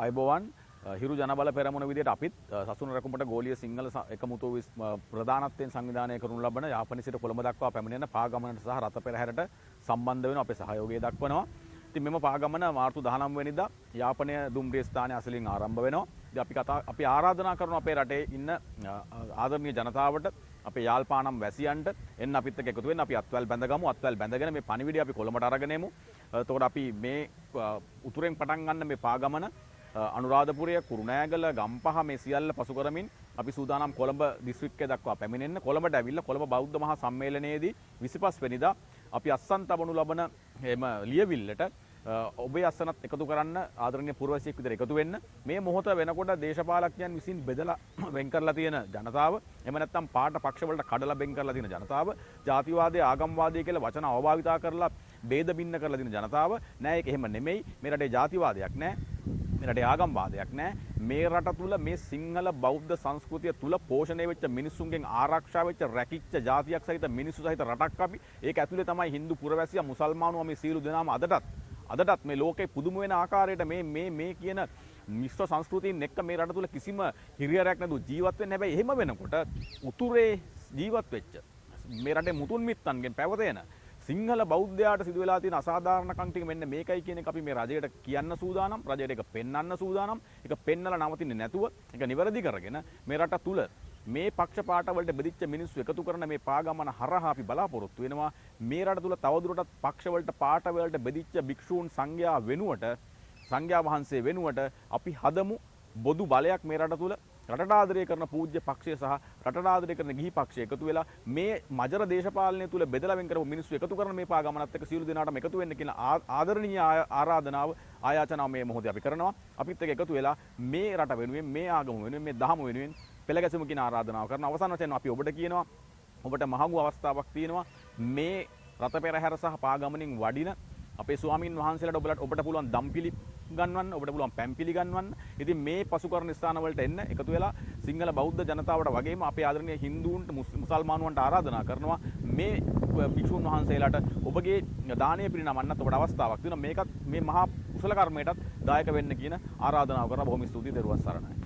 අයිබෝවන් හිරු ජනබල පෙරමුණ විදිහට අපිත් සසුන රැකුමට ගෝලීය සිංහල එකමුතුව ප්‍රධානත්වයෙන් සංවිධානය කරනු ලබන යාපනය සිට කොළඹ දක්වා පැමිණෙන පාගමනට සහ රථ පෙරහැරට සම්බන්ධ වෙන අපේ සහයෝගය දක්වනවා. ඉතින් මෙම පාගමන මාර්තු 19 වෙනිදා යාපනය දුම්රිය ස්ථානයේ අසලින් ආරම්භ වෙනවා. ඉතින් අපි ආරාධනා කරනවා අපේ රටේ ඉන්න ආදරණීය ජනතාවට අපේ යාල්පානම් වැසියන්ට එන්න අපිත් එක්ක එකතු වෙන්න. අපි අත්වැල් බැඳගමු. අත්වැල් බැඳගෙන මේ පණිවිඩය අපි කොළඹට අරගෙන එමු. එතකොට අපි මේ උතුරෙන් පටන් ගන්න මේ පාගමන අනුරාධපුරය, කුරුණෑගල, ගම්පහ මේ සියල්ල පසු කරමින් අපි සූදානම් කොළඹ දිස්ත්‍රික්කය දක්වා පැමිණෙන්න. කොළඹට ඇවිල්ලා කොළඹ බෞද්ධ මහා සම්මේලනයේදී 25 වෙනිදා අපි අස්සන් තබනු ලබන එම ලියවිල්ලට ඔබේ අස්සනත් එකතු කරන්න ආදරණීය පුරවැසියෙක් විදිහට එකතු වෙන්න. මේ මොහොත වෙනකොට දේශපාලකයන් විසින් බෙදලා වෙන් කරලා තියෙන ජනතාව, එහෙම නැත්නම් පාට පක්ෂ වලට කඩලා වෙන් කරලා තියෙන ජනතාව, ජාතිවාදය, ආගම්වාදය කියලා වචන අවභාවිතා කරලා ભેද බින්න කරලා තියෙන ජනතාව නෑ. ඒක එහෙම නෙමෙයි. මේ රටේ ජාතිවාදයක් නෑ. මේ රටේ ආගම්වාදයක් නෑ. මේ රට තුල මේ සිංහල බෞද්ධ සංස්කෘතිය තුල පෝෂණය වෙච්ච මිනිසුන්ගෙන් ආරක්ෂා වෙච්ච රැකිච්ච ජාතියක් සහිත මිනිස්සු සහිත රටක් අපි. ඒක ඇතුලේ තමයි Hindu පුරවැසියා, මුසල්මානුවා මේ සියලු දෙනාම අදටත් මේ ලෝකේ පුදුම වෙන ආකාරයට මේ කියන මිශ්‍ර සංස්කෘතියින් එක්ක මේ රට තුල කිසිම හිරියරයක් නැතුව ජීවත් වෙන්න. හැබැයි එහෙම වෙනකොට උතුරේ ජීවත් වෙච්ච මේ රටේ මුතුන් මිත්තන්ගෙන් පැවතෙන සිංහල බෞද්ධයාට සිදු වෙලා තියෙන අසාධාරණකම් ටික මෙන්න මේකයි කියන එක අපි මේ රජයට කියන්න සූදානම්. රජයට ඒක පෙන්වන්න සූදානම්. ඒක පෙන්නලා නවතින්නේ නැතුව ඒක නිවැරදි කරගෙන මේ රට තුල මේ පක්ෂපාත වලට බෙදිච්ච මිනිස්සු එකතු කරන මේ පාගමන හරහා අපි බලාපොරොත්තු වෙනවා මේ රට තුල තවදුරටත් පක්ෂ වලට පාට වලට බෙදිච්ච භික්ෂූන් සංඝයා වෙනුවට, සංඝයා වහන්සේ වෙනුවට අපි හදමු බොදු බලයක් මේ රට තුල. රටට ආදරය කරන පූජ්‍ය පක්ෂය සහ රටට ආදරය කරන ගිහි පක්ෂය එකතු වෙලා මේ මජර දේශපාලනය තුල බෙදලා වෙන් කරපු මිනිස්සු එකතු කරන මේ පාගමනත් එක්ක සියලු දෙනාටම එකතු වෙන්න කියන ආදරණීය ආරාධනාව, ආයාචනාව මේ මොහොතේ අපි කරනවා. අපිත් එක්ක එකතු වෙලා මේ රට වෙනුවෙන්, මේ ආගම වෙනුවෙන්, මේ දහම වෙනුවෙන් පෙළගැසීම කියන ආරාධනාව කරන අවසන් වශයෙන් අපි ඔබට කියනවා, ඔබට මහඟු අවස්ථාවක් තියෙනවා මේ රථ පෙරහැර සහ පාගමනින් වඩින අපේ ස්වාමීන් වහන්සේලාට ඔබට පුළුවන් දම්පිලි ගන්වන්න, ඔබට පුළුවන් පැම්පිලි ගන්වන්න. ඉතින් මේ පසුකරන ස්ථාන වලට එන්න එකතු වෙලා සිංහල බෞද්ධ ජනතාවට වගේම අපේ ආදරණීය හින්දුන්ට, මුසල්මානුවන්ට ආරාධනා කරනවා මේ භික්ෂුන් වහන්සේලාට ඔබගේ දානීය පිරිනමන්නත් ඔබට අවස්ථාවක් තියෙනවා. මේකත් මේ මහා කුසල කර්මයටත් දායක වෙන්න කියන ආරාධනාව කරන බොහොම ස්තුතියි. දරුවන් සරණයි.